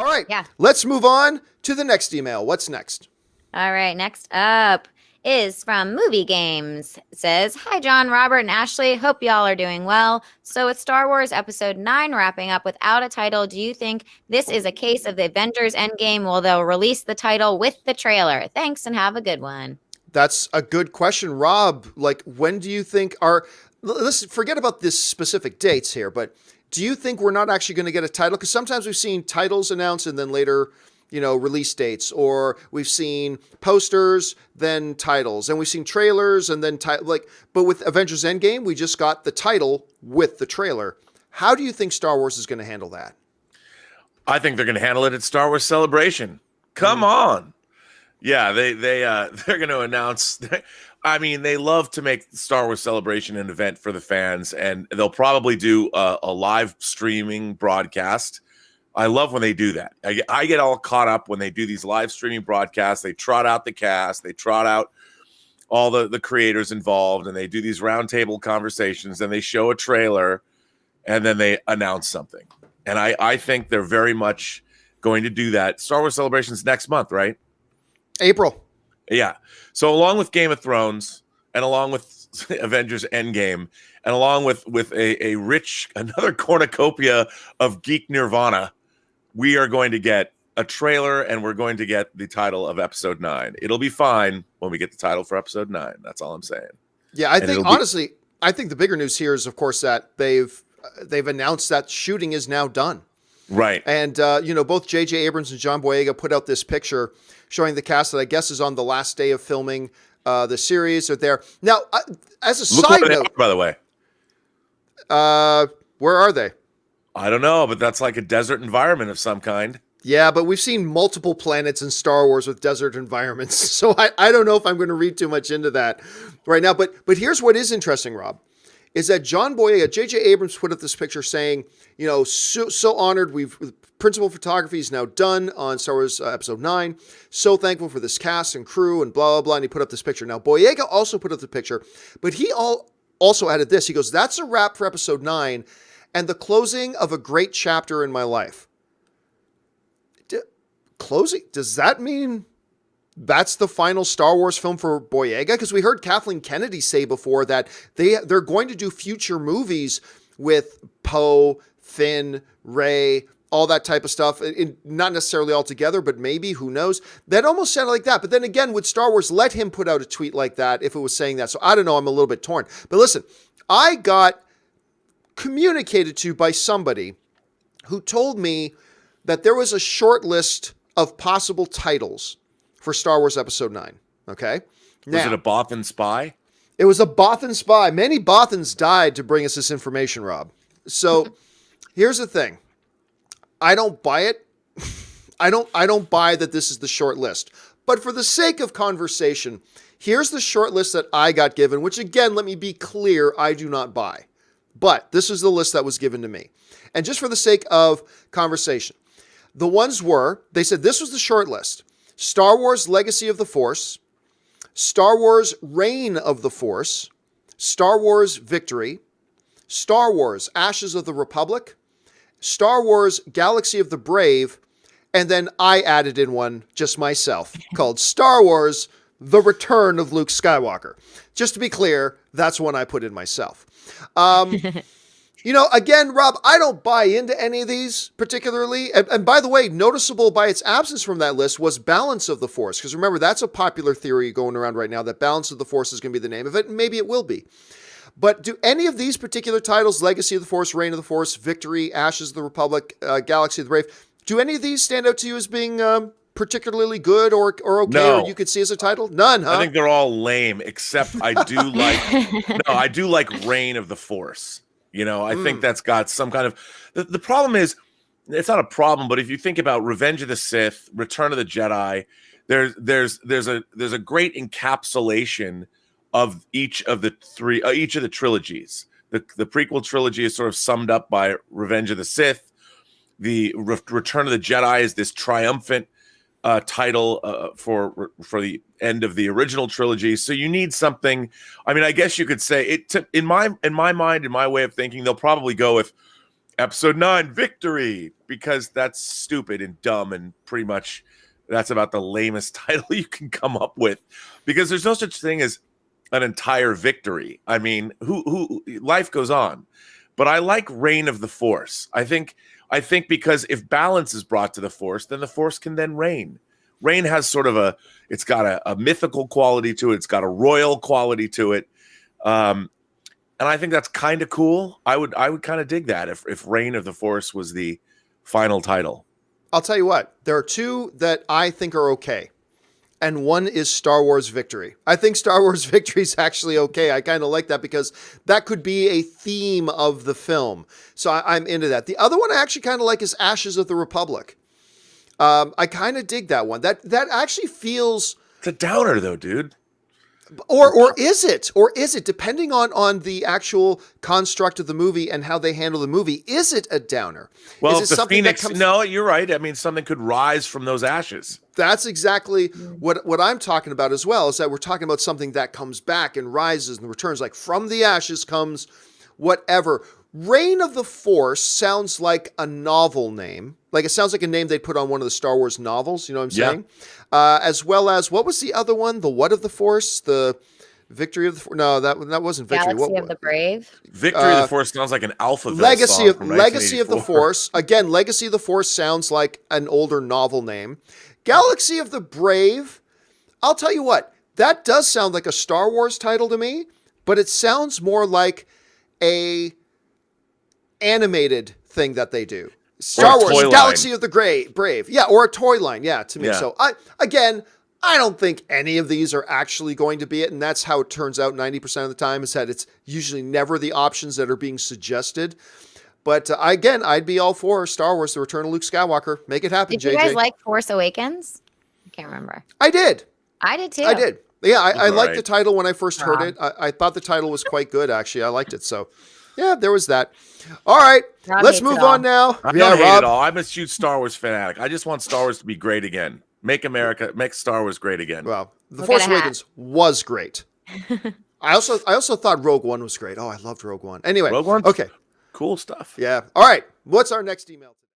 All right. Yeah. Let's move on to the next email. What's next? All right, next up is from Movie Games. It says, "Hi John, Robert, and Ashley. Hope y'all are doing well. So with Star Wars Episode 9 wrapping up without a title, do you think this is a case of the Avengers Endgame? Will they'll release the title with the trailer? Thanks and have a good one." That's a good question, Rob. Like, when do you think let's forget about this specific dates here, but do you think we're not actually going to get a title? Because sometimes we've seen titles announced and then later, release dates, or we've seen posters, then titles, and we've seen trailers and then but with Avengers Endgame, we just got the title with the trailer. How do you think Star Wars is going to handle that? I think they're going to handle it at Star Wars Celebration. Come on. Yeah, they're going to announce. I mean, they love to make Star Wars Celebration an event for the fans, and they'll probably do a live streaming broadcast. I love when they do that. I get all caught up when they do these live streaming broadcasts. They trot out the cast, they trot out all the creators involved, and they do these roundtable conversations, and they show a trailer, and then they announce something. And I think they're very much going to do that. Star Wars Celebration's next month, right? April. Yeah. So along with Game of Thrones and along with Avengers Endgame and along with another cornucopia of geek nirvana, we are going to get a trailer and we're going to get the title of Episode 9. It'll be fine when we get the title for Episode 9. That's all I'm saying. Yeah, I think honestly, I think the bigger news here is, of course, that they've announced that shooting is now done. Right. And, both J.J. Abrams and John Boyega put out this picture showing the cast that I guess is on the last day of filming the series. Are there now? As a side note, by the way, where are they? I don't know, but that's like a desert environment of some kind. Yeah, but we've seen multiple planets in Star Wars with desert environments, so I don't know if I'm going to read too much into that right now. But here's what is interesting, Rob, is that John Boyega, J.J. Abrams put up this picture saying, so honored. Principal photography is now done on Star Wars Episode 9. So thankful for this cast and crew and blah, blah, blah. And he put up this picture. Now, Boyega also put up the picture, but he also added this. He goes, "That's a wrap for Episode 9 and the closing of a great chapter in my life." Closing? Does that mean that's the final Star Wars film for Boyega? Because we heard Kathleen Kennedy say before that they're going to do future movies with Poe, Finn, Rey, all that type of stuff. Not necessarily all together, but maybe, who knows? That almost sounded like that. But then again, would Star Wars let him put out a tweet like that if it was saying that? So I don't know. I'm a little bit torn. But listen, I got communicated to by somebody who told me that there was a short list of possible titles for Star Wars Episode 9. Okay? Was it a Bothan spy? It was a Bothan spy. Many Bothans died to bring us this information, Rob. So here's the thing. I don't buy it. I don't buy that this is the short list. But for the sake of conversation, here's the short list that I got given, which again, let me be clear, I do not buy. But this is the list that was given to me. And just for the sake of conversation, the ones were, they said this was the short list: Star Wars Legacy of the Force, Star Wars Reign of the Force, Star Wars Victory, Star Wars Ashes of the Republic, Star Wars Galaxy of the Brave, and then I added in one just myself called Star Wars The Return of Luke Skywalker. Just to be clear, that's one I put in myself. Again, Rob, I don't buy into any of these particularly. And by the way, noticeable by its absence from that list was Balance of the Force. Because remember, that's a popular theory going around right now, that Balance of the Force is going to be the name of it. And maybe it will be. But do any of these particular titles, Legacy of the Force, Reign of the Force, Victory, Ashes of the Republic, Galaxy of the Brave, do any of these stand out to you as being particularly good or okay, no. Or you could see as a title? None, huh? I think they're all lame, except I do like Reign of the Force. I think that's got some kind of... The problem is, it's not a problem, but if you think about Revenge of the Sith, Return of the Jedi, there's a great encapsulation of each of the trilogies. The prequel trilogy is sort of summed up by Revenge of the Sith. The Return of the Jedi is this triumphant title for the end of the original trilogy. So you need something. I mean, I guess you could say it in my mind, in my way of thinking, they'll probably go with Episode 9, Victory, because that's stupid and dumb and pretty much that's about the lamest title you can come up with, because there's no such thing as an entire victory. I mean, who life goes on. But I like Reign of the Force. I think because if balance is brought to the Force, then the Force can then reign. Reign has sort of it's got a mythical quality to it. It's got a royal quality to it. And I think that's kind of cool. I would kind of dig that if Reign of the Force was the final title. I'll tell you what, there are two that I think are okay. And one is Star Wars Victory. I think Star Wars Victory is actually okay. I kind of like that because that could be a theme of the film. So I'm into that. The other one I actually kind of like is Ashes of the Republic. I kind of dig that one. That actually feels... It's a downer though, dude. Or is it? Or is it? Depending on the actual construct of the movie and how they handle the movie, is it a downer? Well, is if it the something Phoenix... that comes... No, you're right. I mean, something could rise from those ashes. That's exactly what I'm talking about as well, is that we're talking about something that comes back and rises and returns. Like from the ashes comes whatever. Reign of the Force sounds like a novel name. Like it sounds like a name they'd put on one of the Star Wars novels. You know what I'm saying? As well as, what was the other one? The what of the Force? The Victory of the Force? No, that wasn't Victory. Galaxy of the Brave. Victory of the Force sounds like an Alphaville Legacy song from Legacy of the 1984. Force. Again, Legacy of the Force sounds like an older novel name. Galaxy of the Brave. I'll tell you what, that does sound like a Star Wars title to me, but it sounds more like a animated thing that they do. Star Wars, Galaxy of the Brave. Yeah, or a toy line, yeah, to me. Yeah. So I don't think any of these are actually going to be it, and that's how it turns out 90% of the time, is that it's usually never the options that are being suggested. But again, I'd be all for Star Wars, The Return of Luke Skywalker. Make it happen, Did JJ. you guys like Force Awakens? I can't remember. I did. I did too. I did. Yeah, I liked right. the title when I first heard it. I thought the title was quite good, actually. I liked it. So, yeah, there was that. All right, Rob let's hates move it all. on now. I Yeah, don't hate Rob. it all. I'm a huge Star Wars fanatic. I just want Star Wars to be great again. Make Star Wars great again. Well, The We'll Force get a hat. Awakens was great. I also thought Rogue One was great. Oh, I loved Rogue One. Anyway, Rogue One's okay. cool stuff. Yeah. All right. What's our next email?